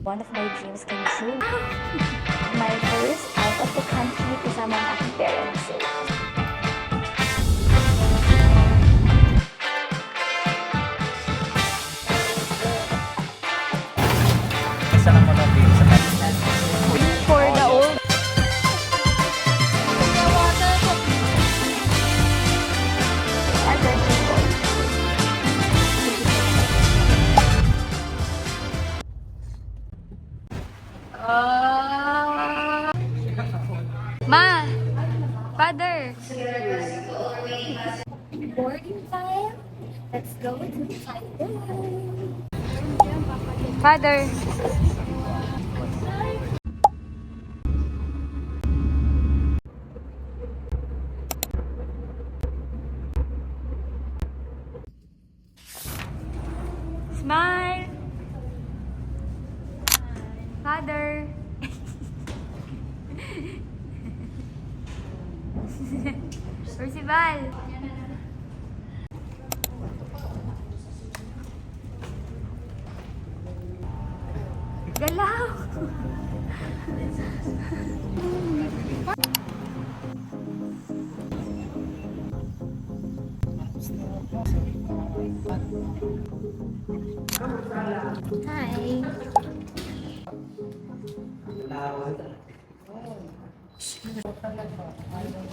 One of my dreams came true. My first out of the country kasama ang aking parents. So, Isa lang mo na din sa kanila. for the old other people. Ma! Father! Boarding time? Let's go to the Father! Smile! Father! Percival! Galaw! Hi!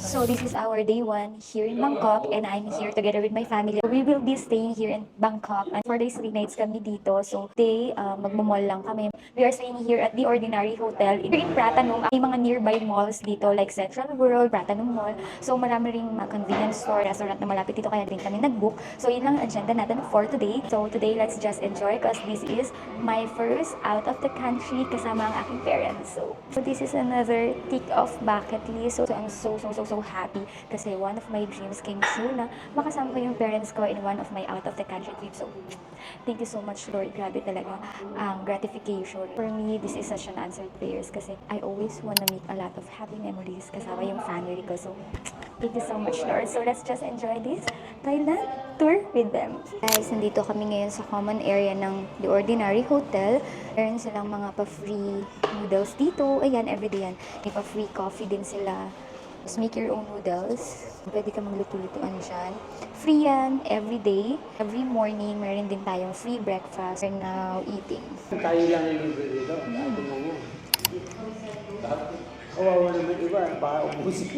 So this is our day 1 here in Bangkok and I'm here together with my family. We will be staying here in Bangkok and 4 days 3 nights kami dito. So today, magmamall lang kami. We are staying here at the Ordinary Hotel here in Pratanum. May mga nearby malls dito like Central World, Pratanum Mall. So marami ring mga convenience store, restaurant na malapit dito kaya din kami nag-book. So yun lang ang agenda natin for today. So today, let's just enjoy because this is my first out of the country kasama ang aking parents. So this is another tick off bucket list. So I'm so happy kasi one of my dreams came true na makasama ko yung parents ko in one of my out of the country trips. So thank you so much, Lord. Grabe talaga ang gratification. For me, this is such an answered prayers kasi I always wanna make a lot of happy memories kasama yung family ko. So thank you so much, Lord. So let's just enjoy this Thailand tour with them. Guys, nandito kami ngayon sa common area ng The Ordinary Hotel. Meron silang mga pa-free noodles dito. Ayan, everyday yan. May pa-free coffee din sila. Just make your own noodles. Pwede ka magluto-lutuan dyan. Free yan, everyday. Every morning, meron din tayong free breakfast. We're now eating. Tayo lang yung libre dito. Atin lang yan. Kawawa naman iba. Baka ubusin.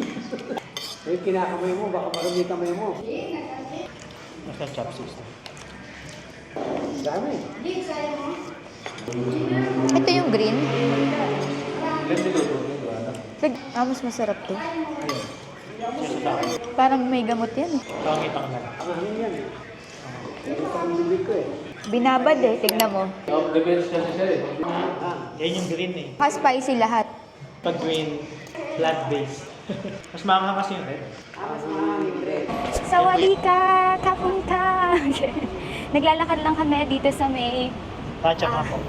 Eh, kinakamay mo. Baka marami kamay mo. Nasa chopsticks na. Dami. Ito yung green. Ganda dito. Mas masarap to. Ayun. Kasi sa akin. Parang may gamot yan. Pakita ka na. Ang hangin yan eh. Ito ang bibig ko eh. Binabad eh, tignan mo. Oh, the best kasi siya eh. Yan yung green eh. Spicy lahat. Pag green, plant-based. Mas maanghang kasi yung red. Sawali ka! Kapon ka! Naglalakad lang kami dito sa may... Ratcha ka po.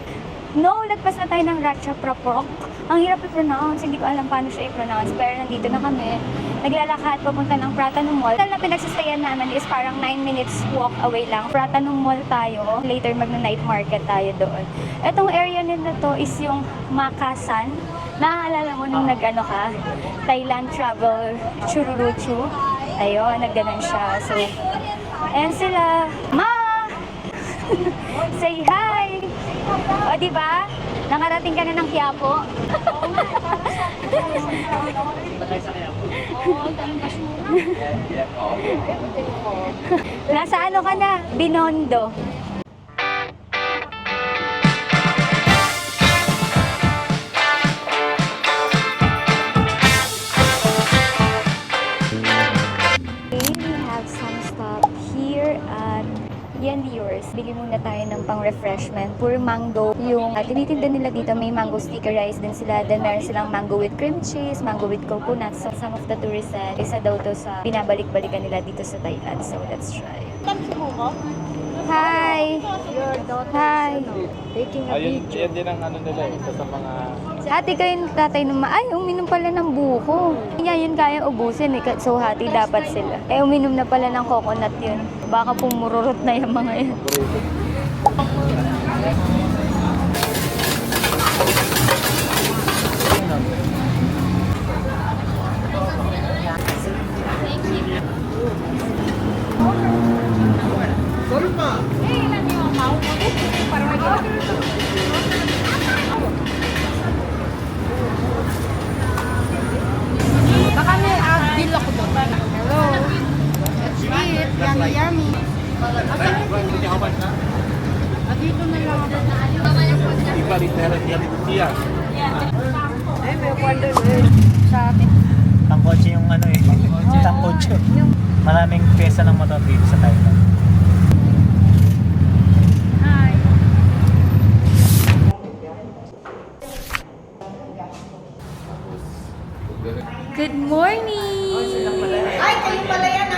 No, lagpas na tayo ng Ratcha Prapok. Ang hirap i-pronounce, hindi ko alam paano siya i-pronounce. Pero nandito na kami. Naglalakad papunta ng Pratanum Mall. Hotel na pinagsastayan namin is parang 9 minutes walk away lang. Pratanum Mall tayo. Later magna-night market tayo doon. Etong area nila to is yung Makasan. Naaalala mo nung nag-ano ka? Thailand Travel Chururuchu. Ayun, nagganon siya. So, ayan sila. Ma! Say hi! O, diba? Nakarating ka na ng Quiapo. Nasa ano ka na? Binondo. We have some stop here at Yanliurs. Bili muna tayo ng pang-refreshment. Pure mango. Yung tinitinda nila dito, may mango sticker rice din sila. Then meron silang mango with cream cheese, mango with coconut. So some of the tourists said, isa daw to sa binabalik-balikan nila dito sa Thailand. So let's try. Hi! Hi! Taking Ayun, yan din ang ano nila eh. Isa sa mga... Hati kayo ng tatay ng ay, uminom pala ng buko. Hindi yun kaya ubusin eh. So hati dapat sila. Eh, uminom na pala ng coconut yun. Baka pumururot na yung mga yun. Tangkotse yung ano eh. Tangkotse. Maraming pyesa ng motor dito sa Thailand. Good morning! Ay, kayo pala yan.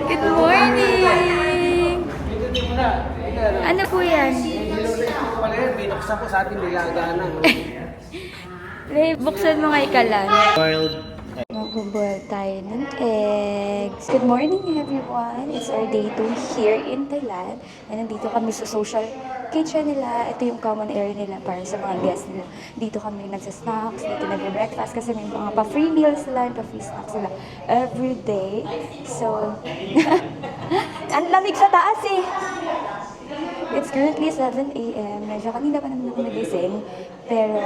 Good morning! Good morning! Ano po yan? Pala yan, binuksan ko sa atin nilagana. Ray, buksan mo nga ikalan. Boiled Magbuboil tayo ng eggs. Good morning everyone! It's our day 2 here in Thailand. And nandito kami sa social kitchen nila. Ito yung common area nila para sa mga guests nila. Dito kami nagsa-snacks, dito nag-breakfast kasi may mga pa-free meals sila and pa-free snacks sila every day. So, ang lamig sa taas eh! It's currently 7 a.m. Medyo kanina pa naman ako nagising. Pero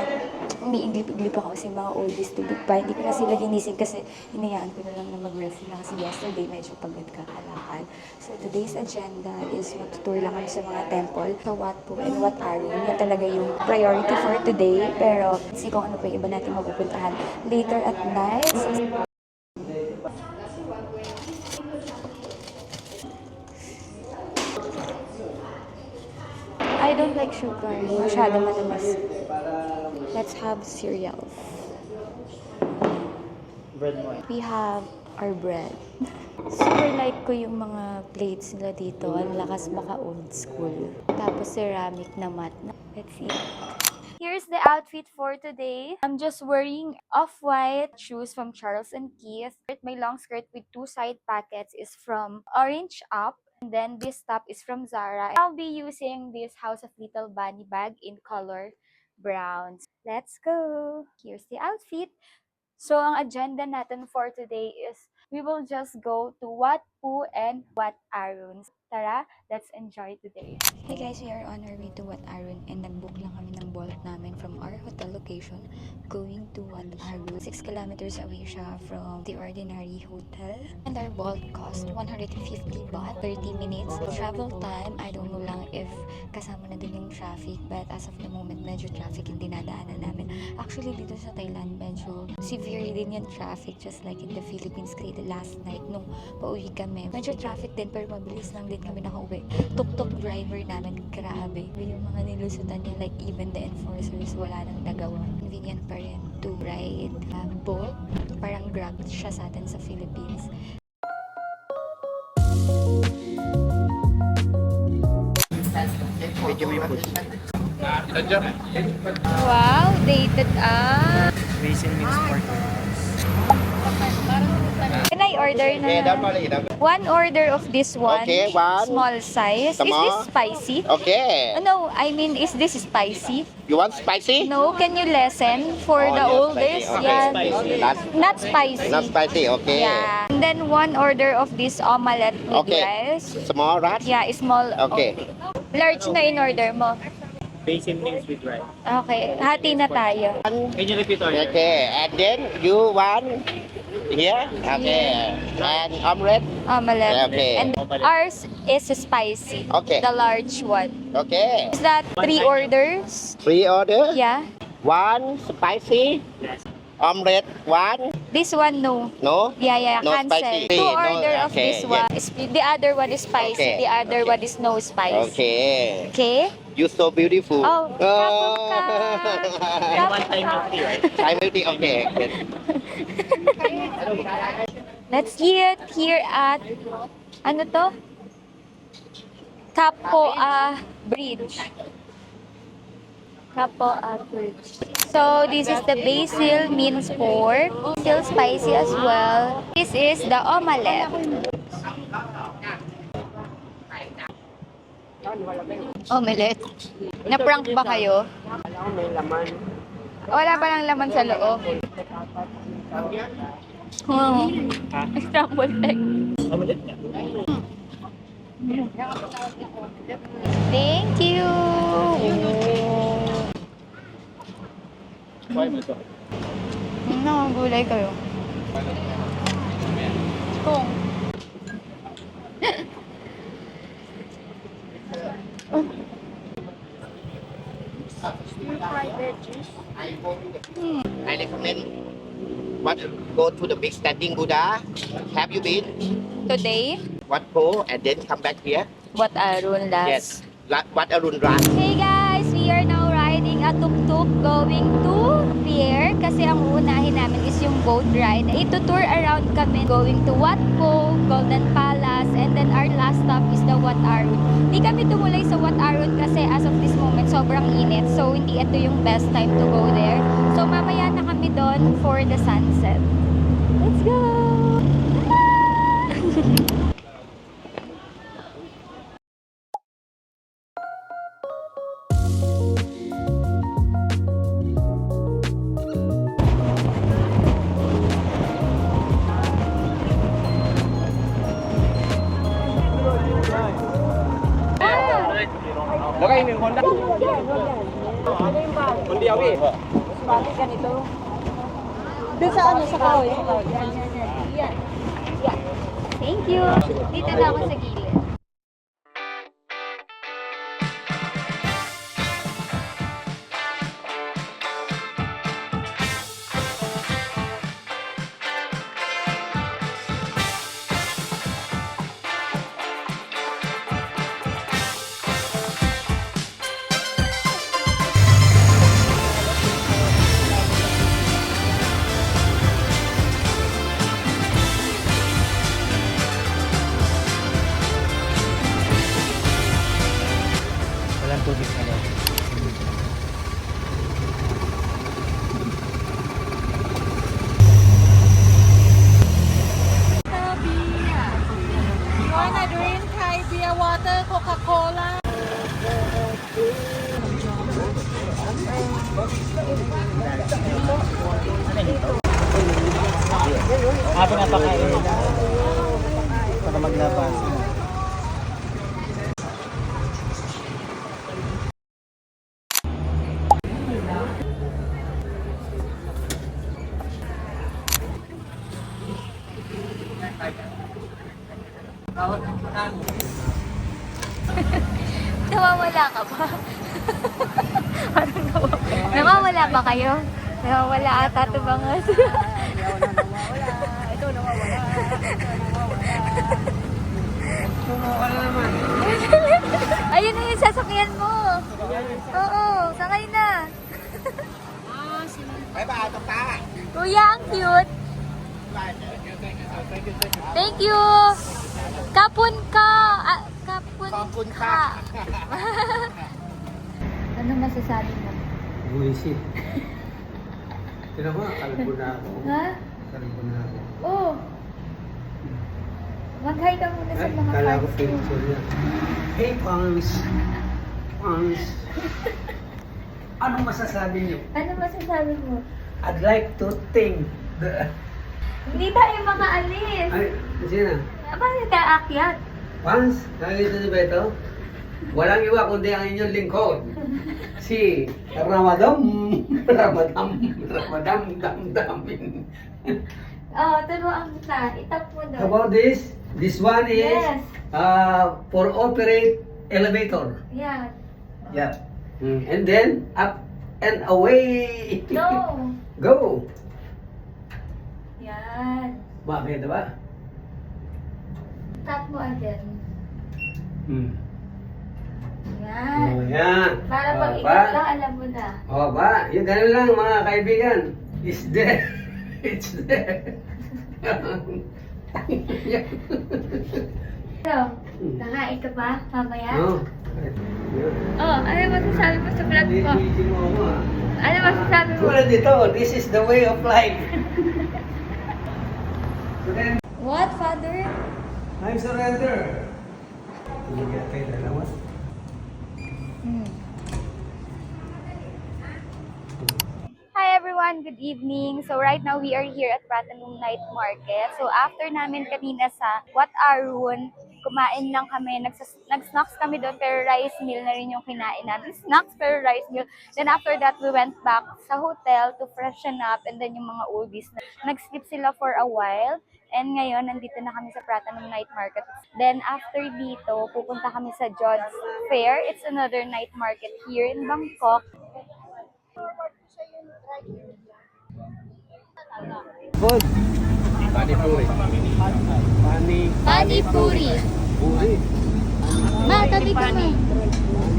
umiiglip-iglip ako kasi mga oldies tulog pa. Hindi ko na sila ginising kasi hinayaan ko na lang na mag-rest sila kasi yesterday medyo pagod kakalakad. So today's agenda is mag-tour lang kami sa mga temple, sa Wat Phu and Wat Arun. Yan talaga yung priority for today. Pero kasi kung ano pa yung iba natin mapupuntahan later at night. I don't like sugar. Masyado matamis. Let's have cereal. bread mo. We have our bread. Super like ko yung mga plates nila dito. Ang lakas baka old school. Tapos ceramic na mat. Let's see. Here's the outfit for today. I'm just wearing off-white shoes from Charles and Keith. My long skirt with 2 side pockets is from Orange Up. And then this top is from Zara. I'll be using this House of Little Bunny bag in color brown. Let's go! Here's the outfit. So, ang agenda natin for today is we will just go to Wat Phu and Wat Arun. Tara, let's enjoy today. Hey guys, we are on our way to Wat Arun and nag-book lang kami ng Bolt namin from our hotel location going to Wat Arun. 6 kilometers away siya from the ordinary hotel. And our Bolt cost 150 baht, 30 minutes. Travel time, I don't know lang if kasama na din yung traffic, but as of the moment, medyo traffic yung dinadaanan namin. Actually, dito sa Thailand, medyo severe din yung traffic, just like in the Philippines. Kasi the last night, nung pauwi kami, medyo traffic din, pero mabilis lang din kami nakauwi. Tuk-tuk driver namin, grabe. Yung mga nilusutan niya, like even the enforcers, wala nang nagawa. Convenient pa rin to ride boat. Parang Grab siya sa atin sa Philippines. Wow, dated Basin mix pork. Can I order na? One order of this one. Okay, one. Small size. Is this Small. spicy? Okay. No, I mean, is this spicy? You want spicy? No, can you lessen for Oh, the yes, oldest? spicy. Yeah. Okay. Not, Not spicy. not spicy. Okay. Yeah. And then one order of this omelette with Okay. rice. Small rat. Yeah, small. Okay. Large na in order mo. Basin mix with rice. Okay, hati na tayo. Can you repeat order? Okay. And then you want here. Okay. And omelette. Omelette. Okay. And ours is spicy. Okay. The large one. Okay. Is that 3 orders? 3 order. Yeah. 1 spicy. Yes. Omelette 1. This one, no. No. Yeah, No cancel. spicy. 2 No, order of okay, this one. The other one is spicy. Okay, The other okay. one is no spice. Okay. Okay? You so beautiful. Oh, kapag And one time milk tea, right? I will be okay. Let's eat here at, ano to? Kapoa Bridge. Kapoa Bridge. So, this is the basil minced pork. Still spicy as well. This is the omelette. Omelette. Na-prank ba kayo? May laman. Wala pa lang laman sa loob. Oh. Scrambled egg. Omelette niya. Thank you. Try mo ito. Gulay kayo. Kung. Fried veggies. I recommend what go to the big standing Buddha. Have you been? Today, What go and then come back here? what Arun last. Yes. What Arun Ras. Hey guys, we are now riding a tuk-tuk going to Pierre kasi ang uunahin namin is yung boat ride. Ito-tour around kami going to Wat Po, Golden Palace, and then our last stop is the Wat Arun. Di kami tumuloy sa Wat Arun kasi as of this moment sobrang init. So hindi ito yung best time to go there. So mamaya na kami doon for the sunset. Let's go! Thank you. Dito na ako sa gilid. Walang tubig na daw. You wanna drink Thai beer, water, Coca-Cola? Habang napakain. Para maglabas. Nawawala ka ba? Parang nawawala ba kayo? Nawawala ata ito bangas. Ito, nawawala. Ayun na yung sasakyan mo. Oo, sakay na. Bye-bye, Tata. Kuya, ang cute. Thank you. Kapun ka. Kapun ka. Ano masasabi mo? Buisit. Tinan mo, kalbo na ako. Ha? Kalbo na ako. Oh. Mag-hi ka muna sa Ay, mga kala ko fans mo. picture niya. Hey, Pans. Pans. Anong masasabi niyo? Ano masasabi mo? I'd like to thank the... Hindi tayo makaalis. Ay, sino? Bakit ka aakyat? Pans, nakikita niyo ba ito? Walang iwa kundi ang inyong lingkod. Si Ramadam, Damin. Oh, turuan kita. Itap mo How doon. about this? This one is Yes. for operate elevator. Yan. Yeah. And then up and away. No. Go. Yan. Bakit ba? Tap mo again. Yan. Oh, yan. Para Oh, pag ba? ikat lang, alam mo na. Oh, ba? Yung ganun lang mga kaibigan. It's there. It's there. So, kakain ka ba mamaya? No. Oh, ano masasabi mo sa vlog ko? Hindi mo ako ah. Ano masasabi mo? Tulad dito, this is the way of life. So then, What, Father? I surrender. Hindi ka tayo dalawa. Hi everyone! everyone, good evening. So right now we are here at Pratanong Night Market. So after namin kanina sa Wat Arun, kumain lang kami, nag-snacks kami doon pero rice meal na rin yung kinain namin. Snacks pero rice meal. Then after that, we went back sa hotel to freshen up and then yung mga oldies, nag-sleep sila for a while. And ngayon, nandito na kami sa Pratanong Night Market. Then after dito, pupunta kami sa John's Fair. It's another night market here in Bangkok. Good. Pani Puri. Ma, tabi ka ma.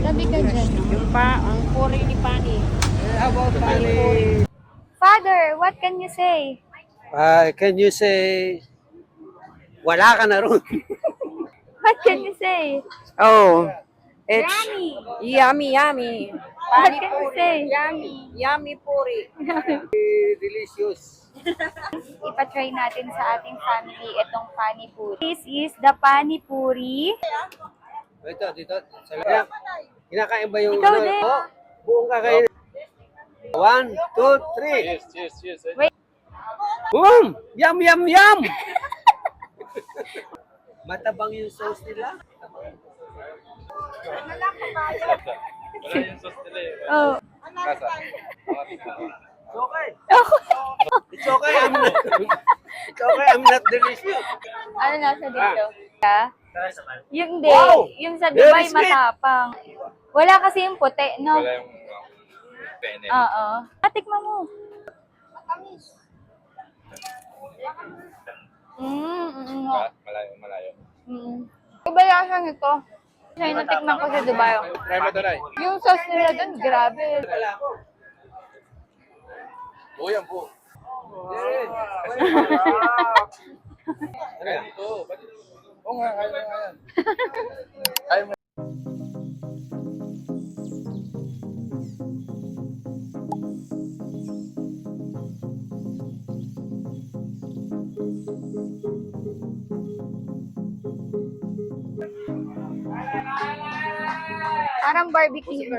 Tabi ka dyan. Ang puri ni Pani. How about Pani? Father, what can you say? Can you say, wala ka na ron? What can you say? Oh, it's Yummy. yummy, yummy. What can you say? Yummy, yummy puri. Delicious. Ipa-try natin sa ating family itong Pani Puri. This is the Pani Puri. Dito. Kinakain ba yung... Ikaw din. Oh, buong kakain. 1, 2, 3. Cheers. Wait. Boom! Yum! Matabang yung sauce nila. Wala yung sauce nila eh. Oh. Kasa. It's okay. It's okay. I'm not delicious. Ano nasa dito? Yung day, Wow! yung sa Very Dubai sweet. matapang. Wala kasi yung puti, no? Wala yung pene. Oo. Tikman mo. Malayo. Iba lasa nito. Kasi natikman ko sa Dubai. Try mo to, Nay. Yung sauce nila dun, grabe. Oo, yan po. Kaya dito. Oo nga, kaya nga yan. Kaya mo. Parang barbecue.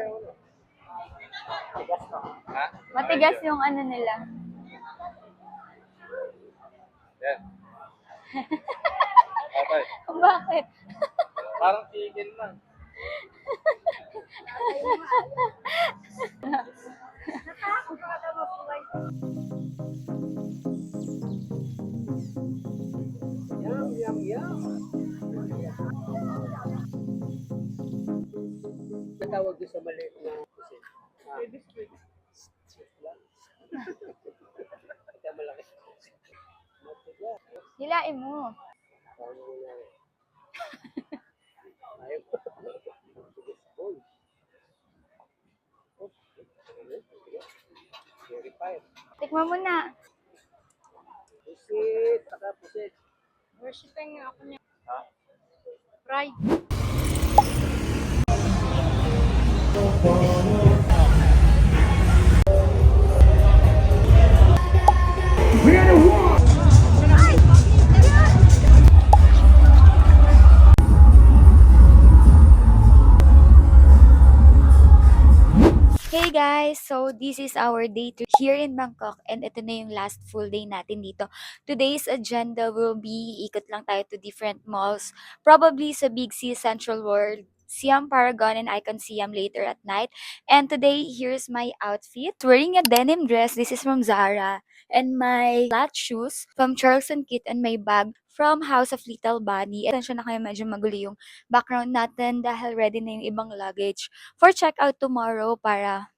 Ha? Matigas yung ano nila. Yan. Okay. Bakit? Parang chicken lang. Yum. Tawag doon sa maliit na kusin. Malaki. Hilain mo. Tikman mo na. Pusit. Worshipping ako niya. Pride. Hey guys! So, this is our day 2 here in Bangkok and ito na yung last full day natin dito. Today's agenda will be, ikot lang tayo to different malls, probably sa Big C, Central World, Siam Paragon, and Icon Siam later at night. And today, here's my outfit. Wearing a denim dress, this is from Zara, and my flat shoes from Charles & Kit, and my bag from House of Little Bunny. Atensyon na kayo, medyo magulo yung background natin dahil ready na yung ibang luggage for checkout tomorrow para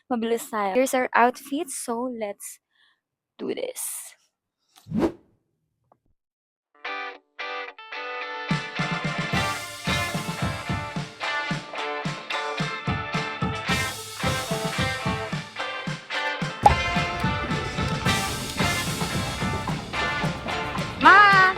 mabilis tayo. Here's our outfit, so let's do this. Ma!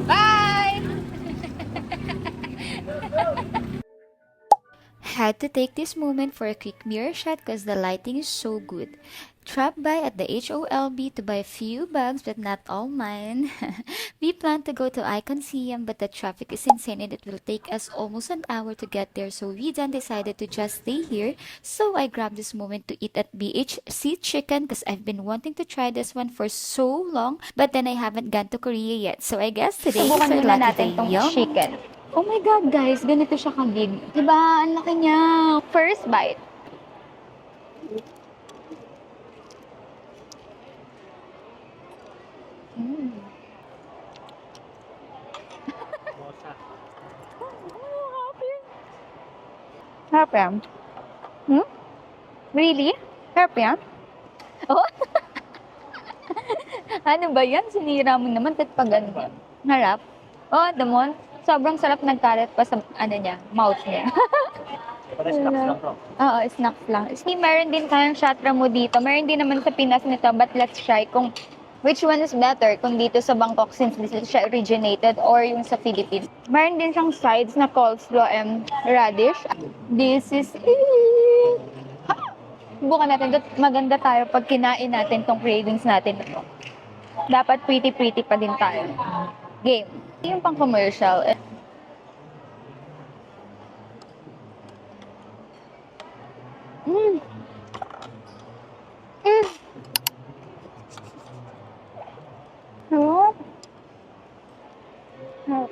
Bye! Had to take this moment for a quick mirror shot because the lighting is so good. Dropped by at the HOLB to buy a few bags, but not all mine. We plan to go to Icon Siam, but the traffic is insane and it will take us almost an hour to get there, so we then decided to just stay here. So I grabbed this moment to eat at BHC Chicken because I've been wanting to try this one for so long, but then I haven't gone to Korea yet. So I guess today is Subukan our muna lucky natin day. tong Yum. chicken. Oh my God, guys, ganito siya kabig. Diba? Ang laki niya. First bite. Harap yan. Really? Harap yan? Oh. Ano ba yan? Sinira mo naman. Tat pa ganyan. Harap. Oh, damon. Sobrang sarap nagkalat pa sa niya, mouth niya. Para snacks lang to. Oo, snacks lang. Meron din tayong shatra mo dito. Meron din naman sa Pinas nito, but let's try kung which one is better, kung dito sa Bangkok since this is siya originated or yung sa Philippines. Meron din siyang sides na coleslaw and radish. This is it. Subukan natin. Maganda tayo pag kinain natin tong cravings natin. Dapat pretty pa din tayo. Game. Yung pang commercial. Sarap.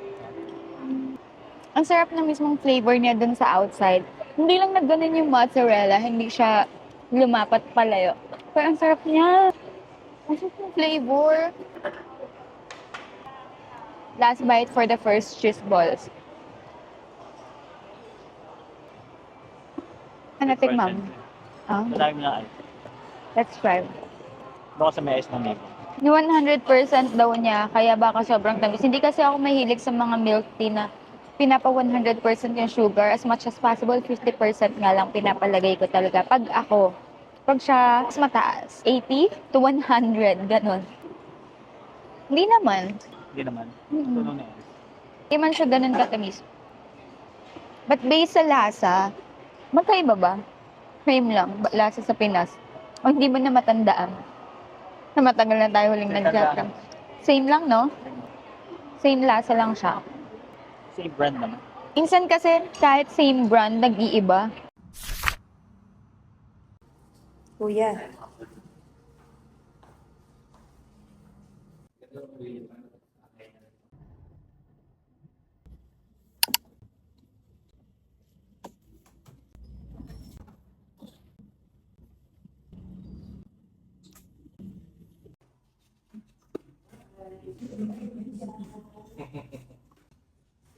Ang sarap na mismong flavor niya dun sa outside. Hindi lang na ganun yung mozzarella, hindi siya lumapat palayo. Pero ang sarap niya. Ang sarap ng flavor. Last bite for the first cheese balls. Ano tikmam? Ah, Madami na ay. let's try. Baka sa may ice na maybe. Yung 100% daw niya, kaya baka sobrang tamis. Hindi kasi ako mahilig sa mga milk tea na pinapa 100% yung sugar. As much as possible, 50% nga lang pinapalagay ko talaga. Pag siya mas mataas, 80 to 100, ganun. Hindi naman. Hindi naman. Mm-mm. Tuno na yan. Hindi man siya ganun katamis. But based sa lasa, magkaiba ba? Same lang, lasa sa Pinas. O hindi mo na matandaan? Na matagal na tayo huling nag-jatra. Same lang, no? Same lasa lang siya. Same brand naman. Minsan kasi, kahit same brand, nag-iiba. Kuya.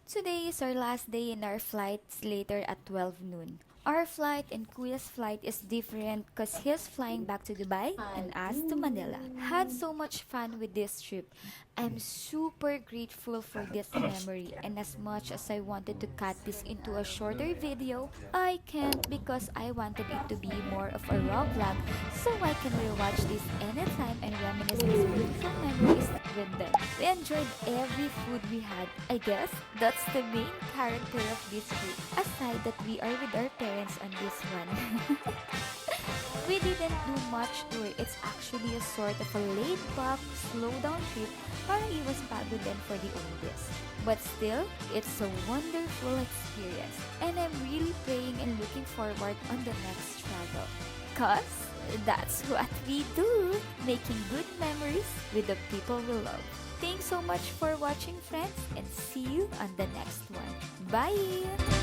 Today is our last day in our flights later at 12 noon. Our flight and Kuya's flight is different because he's flying back to Dubai and us to Manila. Had so much fun with this trip. I'm super grateful for this memory, and as much as I wanted to cut this into a shorter video, I can't because I wanted it to be more of a raw vlog so I can rewatch this anytime and reminisce these beautiful memories with them. We enjoyed every food we had. I guess that's the main character of this trip, aside that we are with our parents on this one. We didn't do much tour. It's actually a sort of a laid-back, slow-down trip para iwas pagod din for the oldest. But still, it's a wonderful experience. And I'm really praying and looking forward on the next travel. Cause that's what we do, making good memories with the people we love. Thanks so much for watching, friends, and see you on the next one. Bye!